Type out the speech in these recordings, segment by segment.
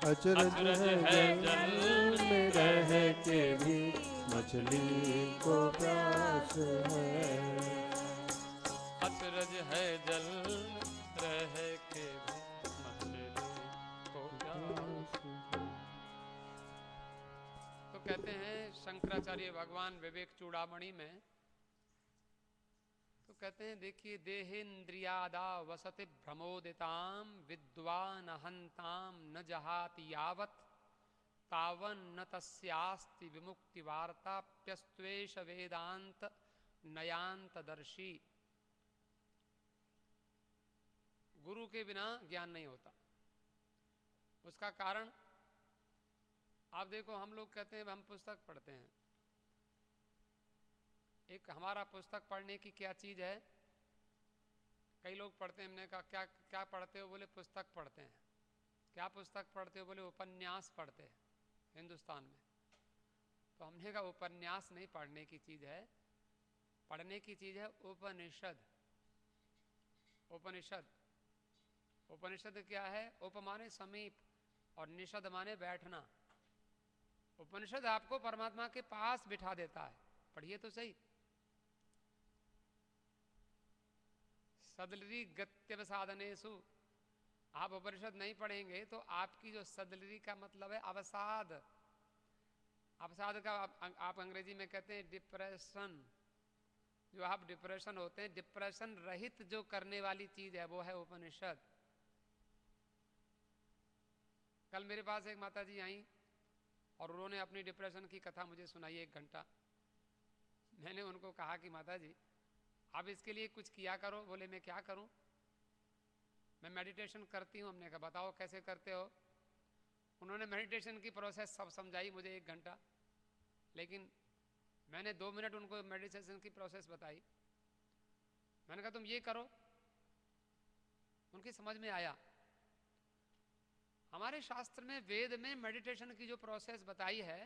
अचरज है जल में रह के भी मछली को प्यास है। अचरज है जल रह के भी मछली को प्यास है। तो कहते हैं शंकराचार्य भगवान विवेक चूड़ामणि में, तो कहते हैं देखिए, देहेन्द्रियादा वसति भ्रमोदिताम विद्वान हंताम न जहाति यावत तावन न तस्यास्ति विमुक्ति वार्ता प्यस्त्वेष वेदांत नयांतदर्शी। गुरु के बिना ज्ञान नहीं होता। उसका कारण आप देखो, हम लोग कहते हैं हम पुस्तक पढ़ते हैं। एक हमारा पुस्तक पढ़ने की क्या चीज है? कई लोग पढ़ते हैं, हमने कहा क्या क्या पढ़ते हो? बोले पुस्तक पढ़ते हैं। क्या पुस्तक पढ़ते हो? बोले उपन्यास पढ़ते हैं हिंदुस्तान में। तो हमने कहा उपन्यास नहीं पढ़ने की चीज है, पढ़ने की चीज है उपनिषद। उपनिषद, उपनिषद क्या है? उप माने समीप और निषद माने बैठना। उपनिषद आपको परमात्मा के पास बिठा देता है। पढ़िए तो सही। सदलरी गत्यव साधनेसु, आप उपनिषद नहीं पढ़ेंगे तो आपकी जो सदलरी का मतलब है अवसाद। अवसाद का आप अंग्रेजी में कहते हैं डिप्रेशन। जो आप डिप्रेशन होते हैं, डिप्रेशन रहित जो करने वाली चीज है वो है उपनिषद। कल मेरे पास एक माता जी आई और उन्होंने अपनी डिप्रेशन की कथा मुझे सुनाई 1 घंटा। मैंने उनको कहा कि माता जी आप इसके लिए कुछ किया करो। बोले मैं क्या करूं? मैं मेडिटेशन करती हूं। हमने कहा बताओ कैसे करते हो? उन्होंने मेडिटेशन की प्रोसेस सब समझाई मुझे 1 घंटा, लेकिन मैंने 2 मिनट उनको मेडिटेशन की प्रोसेस बताई। मैंने कहा तुम ये करो। उनकी समझ में आया। हमारे शास्त्र में, वेद में मेडिटेशन की जो प्रोसेस बताई है,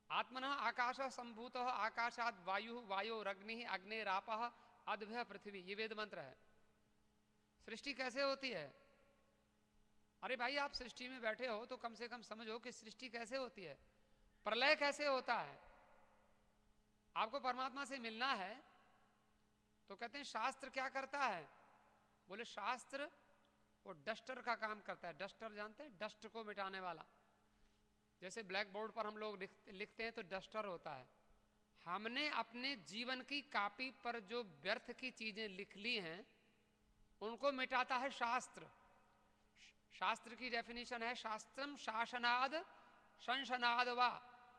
आत्मनः आकाश संभूत आकाशाद वायु वायोरग्नि अग्निरापः अद्भ्य पृथ्वी, ये वेद मंत्र है। सृष्टि कैसे होती है? अरे भाई आप सृष्टि में बैठे हो तो कम से कम समझो कि सृष्टि कैसे होती है, प्रलय कैसे होता है। आपको परमात्मा से मिलना है तो कहते हैं शास्त्र क्या करता है? बोले शास्त्र वो डस्टर का काम करता है। डस्टर जानते हैं? डस्ट को मिटाने वाला। जैसे ब्लैक बोर्ड पर हम लोग लिखते हैं तो डस्टर होता है। हमने अपने जीवन की कॉपी पर जो व्यर्थ की चीजें लिख ली हैं उनको मिटाता है शास्त्र। शास्त्र की डेफिनेशन है शास्त्रम शासनाद शंसनाद वा।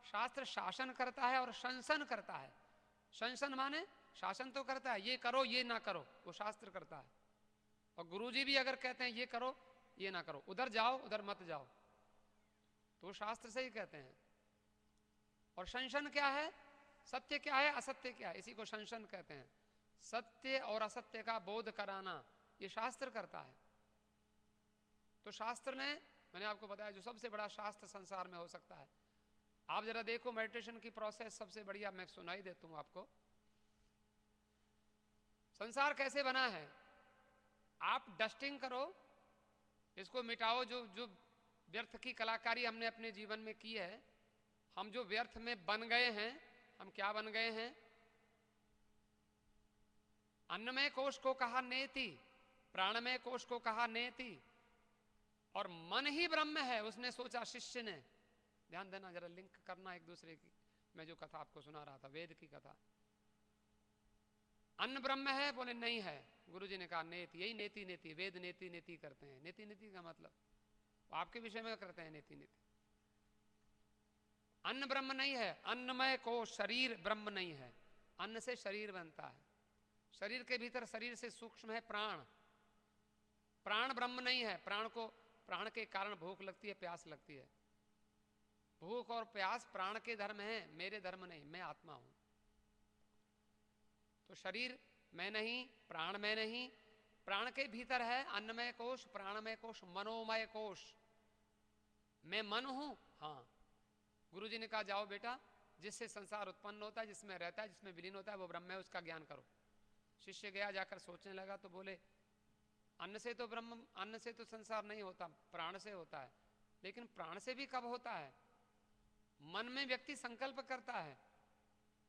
शास्त्र शासन करता है और शंसन करता है। शंसन माने शासन तो करता है, ये करो ये ना करो, वो शास्त्र करता है। और गुरुजी भी अगर कहते हैं ये करो ये ना करो, उधर जाओ उधर मत जाओ, तो शास्त्र से ही कहते हैं। और शंसन क्या है? सत्य क्या है, असत्य क्या है, इसी को शंसन कहते हैं। सत्य और असत्य का बोध कराना ये शास्त्र करता है। तो शास्त्र ने, मैंने आपको बताया, जो सबसे बड़ा शास्त्र संसार में हो सकता है। आप जरा देखो मेडिटेशन की प्रोसेस सबसे बढ़िया मैं सुनाई देता हूं आपको। संसार कैसे बना है? आप डस्टिंग करो, इसको मिटाओ। जो जो व्यर्थ की कलाकारी हमने अपने जीवन में की है, हम जो व्यर्थ में बन गए हैं, हम क्या बन गए हैं? अन्नमय कोश को कहा नेति, प्राणमय कोश को कहा नेति, और मन ही ब्रह्म है उसने सोचा शिष्य ने। ध्यान देना, जरा लिंक करना एक दूसरे की। मैं जो कथा आपको सुना रहा था वेद की कथा, अन्न ब्रह्म है, बोले नहीं है। गुरुजी ने कहा नेति, यही नेति नेति, वेद नेति नेति करते हैं। नेति नेति का मतलब आपके विषय में करते हैं नेति नेति। अन्न ब्रह्म नहीं है, अन्नमय को शरीर ब्रह्म नहीं है। अन्न से शरीर बनता है, शरीर के भीतर शरीर से सूक्ष्म है प्राण। प्राण ब्रह्म नहीं है। प्राण को, प्राण के कारण भूख लगती है, प्यास लगती है। भूख और प्यास प्राण के धर्म है, मेरे धर्म नहीं, मैं आत्मा हूं। तो शरीर मैं नहीं, प्राण मैं नहीं। प्राण के भीतर है अन्नमय कोश, प्राणमय कोश, मनोमय कोश। मैं मन हूं, हाँ। गुरुजी ने कहा जाओ बेटा, जिससे संसार उत्पन्न होता है, जिसमें रहता है, जिसमें विलीन होता है, वो ब्रह्म है, उसका ज्ञान करो। शिष्य गया, जाकर सोचने लगा तो बोले अन्न से तो ब्रह्म, अन्न से तो संसार नहीं होता, प्राण से होता है। लेकिन प्राण से भी कब होता है? मन में व्यक्ति संकल्प करता है,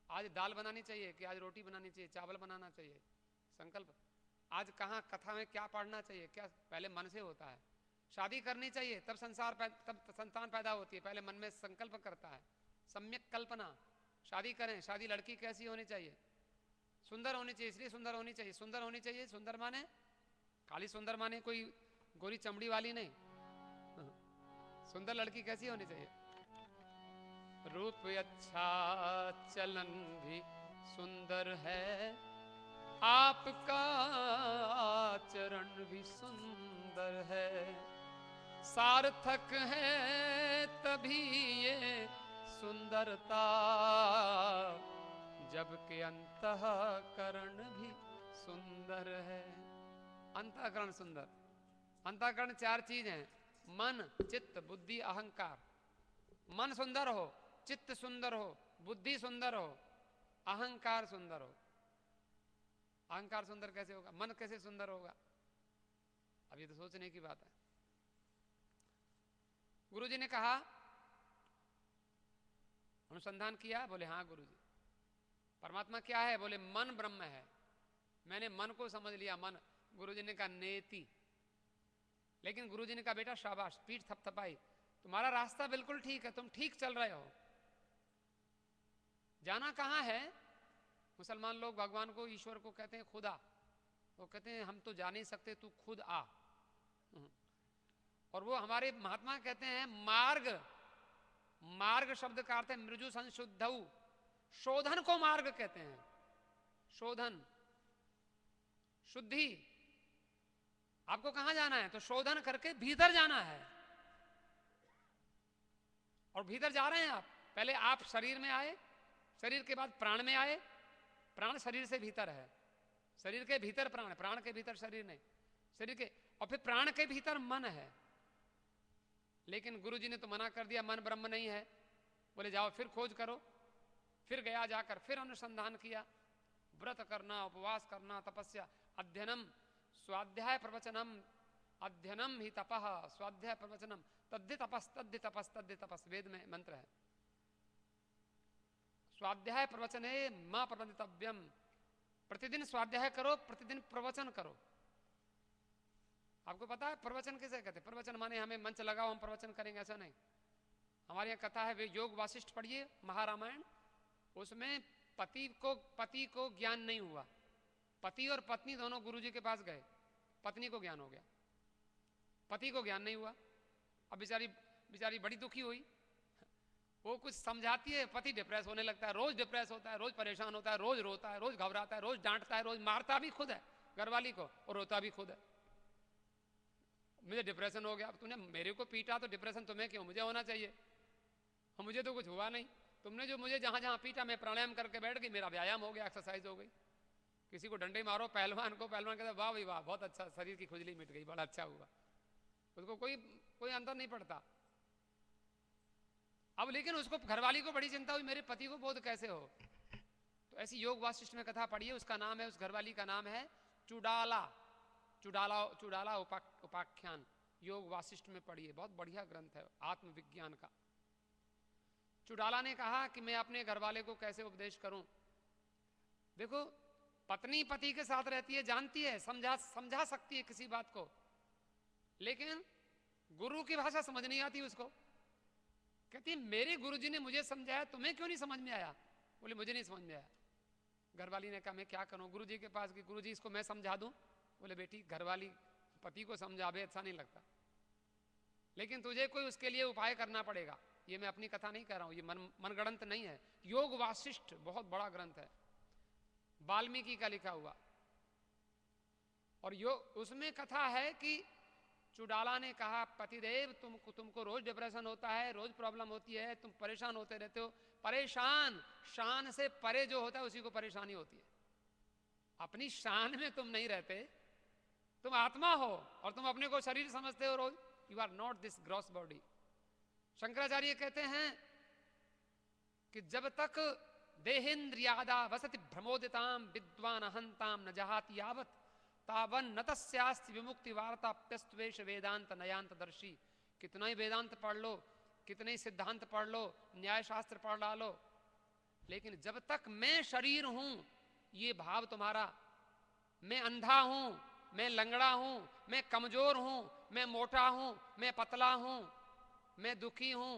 आज दाल बनानी चाहिए कि आज रोटी बनानी चाहिए, चावल बनाना चाहिए, संकल्प। आज कहाँ कथा में क्या पढ़ना चाहिए, क्या, पहले मन से होता है। शादी करनी चाहिए तब तब संतान पैदा होती है, पहले मन में संकल्प करता है, सम्यक कल्पना। शादी करें, शादी लड़की कैसी होनी चाहिए? सुंदर होनी चाहिए, इसलिए सुंदर होनी चाहिए। सुंदर होनी चाहिए, सुंदर माने काली सुंदर माने कोई गोरी चमड़ी वाली नहीं। सुंदर लड़की कैसी होनी चाहिए? रूप अच्छा, चलन भी सुंदर है, आपका आचरण भी सुंदर है, सार्थक है तभी ये सुंदरता, जबकि अंतःकरण भी सुंदर है। अंतःकरण सुंदर। अंतःकरण 4 चीज हैं, मन, चित्त, बुद्धि, अहंकार। मन सुंदर हो, चित्त सुंदर हो, बुद्धि सुंदर हो, अहंकार सुंदर हो। अहंकार सुंदर कैसे होगा? मन कैसे सुंदर होगा? अब ये तो सोचने की बात है। गुरुजी ने कहा, अनुसंधान किया, बोले हाँ गुरुजी। परमात्मा क्या है? बोले मन ब्रह्म है। मैंने मन को समझ लिया, मन। गुरुजी ने कहा नेति। लेकिन गुरुजी ने कहा बेटा शाबाश, पीठ थपथपाई, तुम्हारा रास्ता बिल्कुल ठीक है, तुम ठीक चल रहे हो। जाना कहाँ है? मुसलमान लोग भगवान को, ईश्वर को कहते हैं खुदा। वो कहते हैं हम तो जा नहीं सकते, तू खुद आ। और वो हमारे महात्मा कहते हैं मार्ग। मार्ग शब्द का अर्थ है मृजु संशुद्धौ। शोधन को मार्ग कहते हैं। शोधन, शुद्धि। आपको कहां जाना है? तो शोधन करके भीतर जाना है। और भीतर जा रहे हैं आप। पहले आप शरीर में आए, शरीर के बाद प्राण में आए। प्राण शरीर से भीतर है, शरीर के भीतर प्राण, प्राण के भीतर शरीर नहीं, शरीर के, और फिर प्राण के भीतर मन है। लेकिन गुरुजी ने तो मना कर दिया, मन ब्रह्म नहीं है। बोले जाओ फिर खोज करो। फिर गया, जाकर फिर अनुसंधान किया, व्रत करना, उपवास करना, तपस्या, अध्ययनम स्वाध्याय प्रवचनम, अध्ययनम ही तपः स्वाध्याय प्रवचनम, तद्धि तपस् तद्धि तपस् तद्धि तपस्, वेद में मंत्र है। स्वाध्याय प्रवचने मां प्रबंधितव्यम, प्रतिदिन स्वाध्याय करो, प्रतिदिन प्रवचन करो। आपको पता है प्रवचन किसे कहते हैं? प्रवचन माने हमें मंच लगाओ हम प्रवचन करेंगे, ऐसा नहीं। हमारे यहाँ कथा है, वे योग वासिष्ठ पढ़िए महारामायण। उसमें पति को ज्ञान नहीं हुआ। पति और पत्नी दोनों गुरुजी के पास गए, पत्नी को ज्ञान हो गया, पति को ज्ञान नहीं हुआ। अब बेचारी बड़ी दुखी हुई। वो कुछ समझाती है, पति डिप्रेस होने लगता है, रोज डिप्रेस होता है, रोज परेशान होता है, रोज रोता है, रोज घबराता है, रोज डांटता है, रोज मारता भी खुद है घरवाली को और रोता भी खुद है। मुझे डिप्रेशन हो गया। अब तूने मेरे को पीटा तो डिप्रेशन तुम्हें क्यों? मुझे होना चाहिए। और मुझे तो कुछ हुआ नहीं। तुमने जो मुझे जहां जहां पीटा, मैं प्राणायाम करके बैठ गई, मेरा व्यायाम हो गया, एक्सरसाइज हो गई। किसी को डंडे मारो, पहलवान को, पहलवान कहता वाह भाई वाह, बहुत अच्छा, शरीर की खुजली मिट गई, बड़ा अच्छा हुआ। उसको कोई अंतर नहीं पड़ता। अब लेकिन उसको, घरवाली को बड़ी चिंता हुई, मेरे पति को बोध कैसे हो। तो ऐसी योग वासिष्ठ में कथा पढ़िए। उसका नाम है, उस घरवाली का नाम है चुडाला। चुडाला उपाख्यान योग वासिष्ठ में पढ़िए, बहुत बढ़िया ग्रंथ है आत्मविज्ञान का। चुडाला ने कहा कि मैं अपने घरवाले को कैसे उपदेश करूं। देखो, पत्नी पति के साथ रहती है, जानती है, समझा सकती है किसी बात को, लेकिन गुरु की भाषा समझ नहीं आती उसको। कहती है मेरे गुरुजी ने मुझे समझाया, तुम्हें क्यों नहीं समझ में आया? बोले मुझे नहीं समझ में आया। घरवाली ने कहा मैं क्या करूं? गुरुजी के पास गई, गुरुजी इसको मैं समझा दूं? बोले बेटी, घरवाली पति को समझावे अच्छा नहीं लगता, लेकिन तुझे कोई उसके लिए उपाय करना पड़ेगा। ये मैं अपनी कथा नहीं कह रहा हूं, ये मनगढ़ंत नहीं है। योग वासिष्ठ बहुत बड़ा ग्रंथ है, वाल्मीकि का लिखा हुआ। और उसमें कथा है कि चुडाला ने कहा पतिदेव तुमको रोज डिप्रेशन होता है, रोज प्रॉब्लम होती है, तुम परेशान होते रहते हो। परेशान, शान से परे जो होता है उसी को परेशानी होती है। अपनी शान में तुम नहीं रहते, तुम आत्मा हो और तुम अपने को शरीर समझते हो रोज। You are not this gross body. Shankaracharya कहते हैं कि जब तक देहेन्द्रियादा वसति भ्रमोदिताम विद्वान अहंताम न जहाति यावत तावन न तस्यास्ति विमुक्ति वार्ता प्यस्त्वेष वेदांत नयांत दर्शी। कितना ही वेदांत पढ़ लो, कितने ही सिद्धांत पढ़ लो, न्याय शास्त्र पढ़ डालो, लेकिन जब तक मैं शरीर हूं ये भाव तुम्हारा, मैं अंधा हूं, मैं लंगड़ा हूं, मैं कमजोर हूं, मैं मोटा हूं, मैं पतला हूं, मैं दुखी हूं,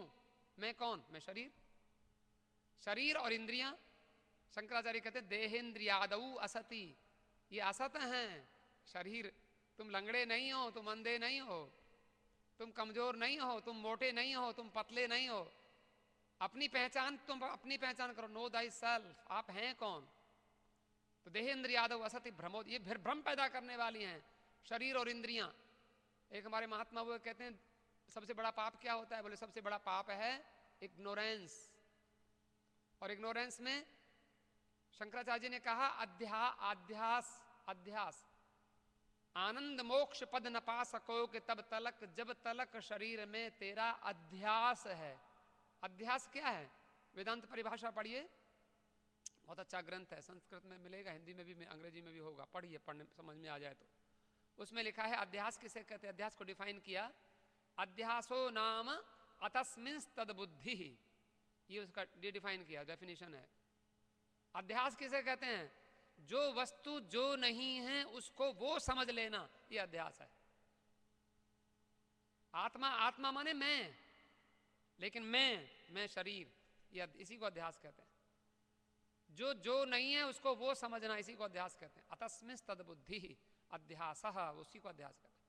मैं कौन? मैं शरीर। शरीर और इंद्रियां, शंकराचार्य कहते हैं देहेंद्रियादौ असति, ये असत हैं। शरीर, तुम लंगड़े नहीं हो, तुम अंधे नहीं हो, तुम कमजोर नहीं हो, तुम मोटे नहीं हो, तुम पतले नहीं हो। अपनी पहचान, तुम अपनी पहचान करो, नो दाई सेल्फ, आप हैं कौन? तो देहेंद्रियादौ असति भ्रमोद, ये फिर भ्रम पैदा करने वाली हैं शरीर और इंद्रियां। एक हमारे महात्मा वो कहते हैं सबसे बड़ा पाप क्या होता है? बोले सबसे बड़ा पाप है इग्नोरेंस। और इग्नोरेंस में शंकराचार्य जी ने कहा अध्यास, आनंद मोक्ष पद न पा सको कि तब तलक जब तलक शरीर में तेरा अध्यास है। अध्यास क्या है? वेदांत परिभाषा पढ़िए, बहुत अच्छा ग्रंथ है, संस्कृत में मिलेगा, हिंदी में भी, अंग्रेजी में भी होगा, पढ़िए, पढ़ने समझ में आ जाए तो। उसमें लिखा है अध्यास किसे कहते हैं। अध्यास को डिफाइन किया, अध्यासो नाम अतस्मिंस तद बुद्धि, ये उसका डिफाइन किया, डेफिनेशन है। अध्यास किसे कहते हैं? जो वस्तु जो नहीं है उसको वो समझ लेना, ये अध्यास है। आत्मा, आत्मा माने मैं, लेकिन मैं शरीर, ये इसी को अध्यास कहते हैं। जो जो नहीं है उसको वो समझना, इसी को अध्यास कहते हैं। अतस्मिंस तद बुद्धि अध्यासः, उसी को अध्यास कहते हैं।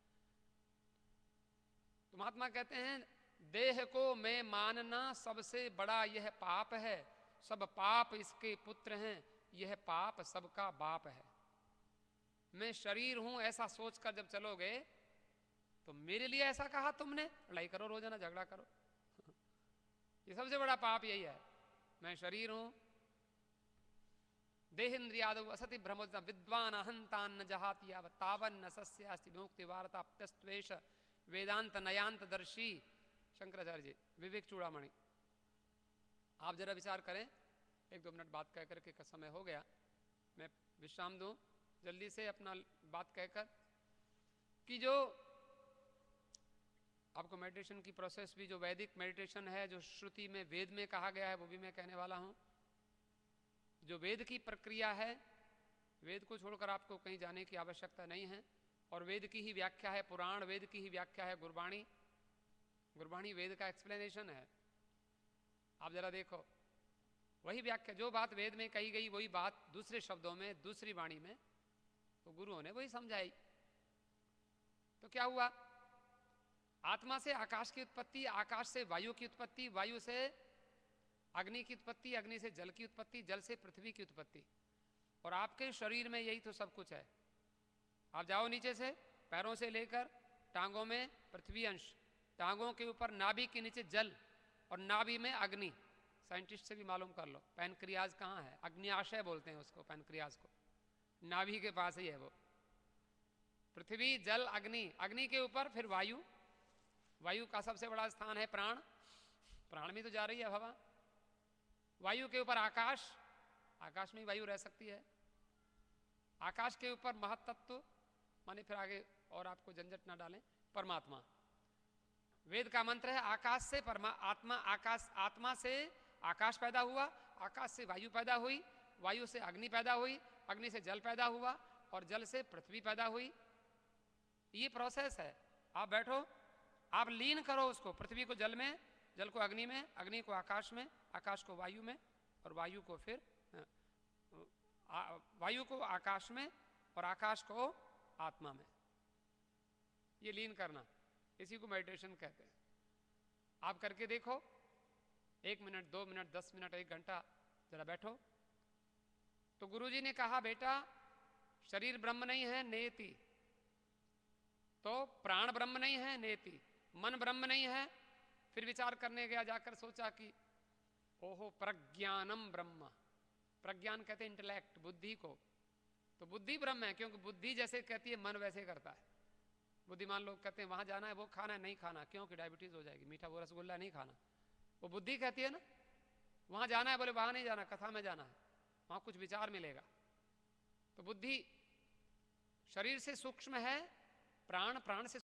तो महात्मा कहते हैं देह को मैं मानना सबसे बड़ा यह पाप है, सब पाप इसके पुत्र हैं, यह पाप सबका बाप है। मैं शरीर हूं ऐसा सोचकर जब चलोगे तो मेरे लिए ऐसा कहा तुमने, लड़ाई करो, रोजाना झगड़ा करो। ये सबसे बड़ा पाप यही है, मैं शरीर हूं। देहेन्द्रियादौ असति भ्रमोद विद्वान अहंतान जहाति तावन न सस्यास्ति विमुक्ति वार्ता प्यस्त्वेष वेदांत नयांत दर्शी। शंकराचार्य जी, विवेक चूड़ामणि। आप जरा विचार करें, 1-2 मिनट बात कह करके समय हो गया, मैं विश्राम दूं जल्दी से अपना बात कहकर कि जो आपको मेडिटेशन की प्रोसेस भी, जो वैदिक मेडिटेशन है, जो श्रुति में वेद में कहा गया है, वो भी मैं कहने वाला हूं। जो वेद की प्रक्रिया है, वेद को छोड़कर आपको कहीं जाने की आवश्यकता नहीं है। और वेद की ही व्याख्या है पुराण, वेद की ही व्याख्या है गुरबाणी। गुरबाणी वेद का एक्सप्लेनेशन है। आप जरा देखो, वही व्याख्या, जो बात वेद में कही गई वही बात दूसरे शब्दों में, दूसरी वाणी में, तो गुरुओं ने वही समझाई। तो क्या हुआ? आत्मा से आकाश की उत्पत्ति, आकाश से वायु की उत्पत्ति, वायु से अग्नि की उत्पत्ति, अग्नि से जल की उत्पत्ति, जल से पृथ्वी की उत्पत्ति। और आपके शरीर में यही तो सब कुछ है। आप जाओ नीचे से, पैरों से लेकर टांगों में पृथ्वी अंश, टांगों के ऊपर नाभि के नीचे जल, और नाभि में अग्नि। साइंटिस्ट से भी मालूम कर लो पैनक्रियाज कहाँ है, अग्न्याशय बोलते हैं उसको, पैनक्रियाज को, नाभि के पास ही है वो। पृथ्वी, जल, अग्नि, अग्नि के ऊपर फिर वायु, वायु का सबसे बड़ा स्थान है प्राण, प्राण में तो जा रही है हवा। वायु के ऊपर आकाश, आकाश में ही वायु रह सकती है। आकाश के ऊपर महत्तत्व, माने फिर आगे और आपको झंझट ना डालें, परमात्मा। वेद का मंत्र है आकाश से आत्मा, आकाश, आत्मा से आकाश पैदा हुआ, आकाश से वायु पैदा हुई, वायु से अग्नि पैदा हुई, अग्नि से जल पैदा हुआ, और जल से पृथ्वी पैदा हुई। ये प्रोसेस है। आप बैठो, आप लीन करो उसको, पृथ्वी को जल में, जल को अग्नि में, अग्नि को आकाश में, आकाश को वायु में, और वायु को फिर वायु को आकाश में, और आकाश को आत्मा में। ये लीन करना, इसी को मेडिटेशन कहते हैं। आप करके देखो, 1 मिनट, 2 मिनट, 10 मिनट, 1 घंटा जरा बैठो। तो गुरुजी ने कहा बेटा शरीर ब्रह्म नहीं है, नेति। तो प्राण ब्रह्म नहीं है, नेति। मन ब्रह्म नहीं है। फिर विचार करने गया, जाकर सोचा कि ओहो प्रज्ञानम ब्रह्म, प्रज्ञान कहते हैं इंटेलेक्ट, बुद्धि को। तो बुद्धि ब्रह्म है, क्योंकि बुद्धि जैसे कहती है मन वैसे करता है। बुद्धिमान लोग कहते हैं वहां जाना है, वो खाना है, नहीं खाना, क्योंकि डायबिटीज हो जाएगी, मीठा वो रसगुल्ला नहीं खाना। वो बुद्धि कहती है ना, वहां जाना है, बोले वहां नहीं जाना, कथा में जाना है, वहां कुछ विचार मिलेगा। तो बुद्धि शरीर से सूक्ष्म है प्राण, प्राण से